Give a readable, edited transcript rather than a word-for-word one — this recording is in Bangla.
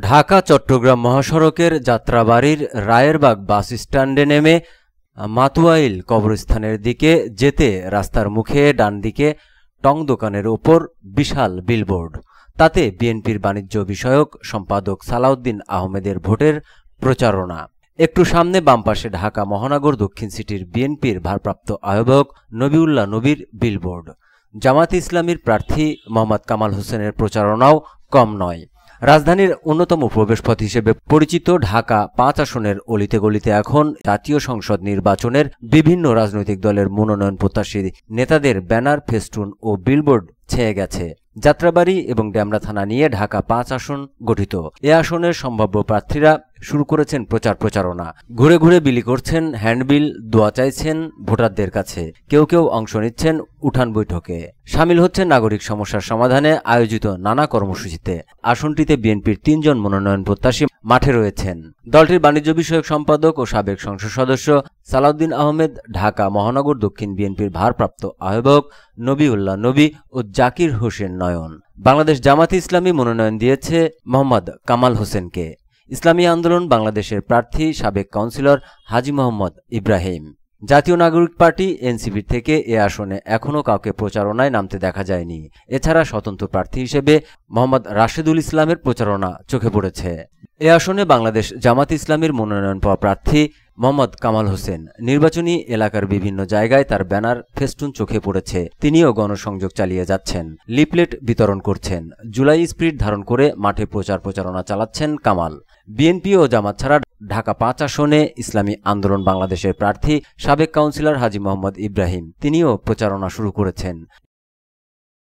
ঢাকা চট্টগ্রাম মহাসড়কের যাত্রাবাড়ীর রায়েরবাগ বাস স্ট্যান্ডে নেমে মাতুয়াইল কবরস্থানের দিকে যেতে রাস্তার মুখে ডান দিকে টং দোকানের ওপর বিশাল বিলবোর্ড। তাতে বিএনপির বাণিজ্য বিষয়ক সম্পাদক সালাউদ্দিন আহমেদের ভোটের প্রচারণা। একটু সামনে বাম পাশে ঢাকা মহানগর দক্ষিণ সিটির বিএনপির ভারপ্রাপ্ত আহ্বায়ক নবিউল্লাহ নবীর বিলবোর্ড। জামায়াতে ইসলামীর প্রার্থী মোহাম্মদ কামাল হোসেনের প্রচারণাও কম নয়। রাজধানীর অন্যতম প্রবেশপথ হিসেবে পরিচিত ঢাকা ৫ আসনের অলিতে গলিতে এখন জাতীয় সংসদ নির্বাচনের বিভিন্ন রাজনৈতিক দলের মনোনয়ন প্রত্যাশী নেতাদের ব্যানার, ফেস্টুন ও বিলবোর্ড ছেয়ে গেছে। যাত্রাবাড়ী এবং ডেমরা থানা নিয়ে ঢাকা ৫ আসন গঠিত। এ আসনের সম্ভাব্য প্রার্থীরা শুরু করেছেন প্রচারণা। ঘুরে ঘুরে বিলি করছেন হ্যান্ডবিল, দোয়া চাইছেন ভোটারদের কাছে। কেউ কেউ অংশ নিচ্ছেন উঠান বৈঠকে, সামিল হচ্ছেন নাগরিক সমস্যার সমাধানে আয়োজিত নানা কর্মসূচিতে। আসনটিতে বিএনপির ৩ জন মনোনয়ন প্রত্যাশী মাঠে রয়েছেন। দলটির বাণিজ্য বিষয়ক সম্পাদক ও সাবেক সংসদ সদস্য সালাউদ্দিন আহমেদ, ঢাকা মহানগর দক্ষিণ বিএনপির ভারপ্রাপ্ত আহ্বায়ক নবিউল্লাহ নবী ও জাকির হোসেন নয়ন। বাংলাদেশ জামায়াতে ইসলামী মনোনয়ন দিয়েছে মোহাম্মদ কামাল হোসেনকে। ইসলামী আন্দোলন বাংলাদেশের প্রার্থী সাবেক কাউন্সিলর হাজী মোহাম্মদ ইব্রাহিম। জাতীয় নাগরিক পার্টি এনসিপি থেকে এ আসনে এখনও কাউকে প্রচারণায় নামতে দেখা যায়নি। এছাড়া স্বতন্ত্র প্রার্থী হিসেবে মোহাম্মদ রাশেদুল ইসলামের প্রচারণা চোখে পড়েছে। এ আসনে বাংলাদেশ জামায়াতে ইসলামীর মনোনয়ন পাওয়া প্রার্থী মোহাম্মদ কামাল হোসেন। নির্বাচনী এলাকার বিভিন্ন জায়গায় তার ব্যানার, ফেস্টুন চোখে পড়েছে। তিনিও গণসংযোগ চালিয়ে যাচ্ছেন, লিফলেট বিতরণ করছেন। জুলাই স্পিরিট ধারণ করে মাঠে প্রচারণা চালাচ্ছেন কামাল। বিএনপি ও জামাত ছাড়া ঢাকা ৫ আসনে ইসলামী আন্দোলন বাংলাদেশের প্রার্থী সাবেক কাউন্সিলর হাজী মোহাম্মদ ইব্রাহিম, তিনিও প্রচারণা শুরু করেছেন।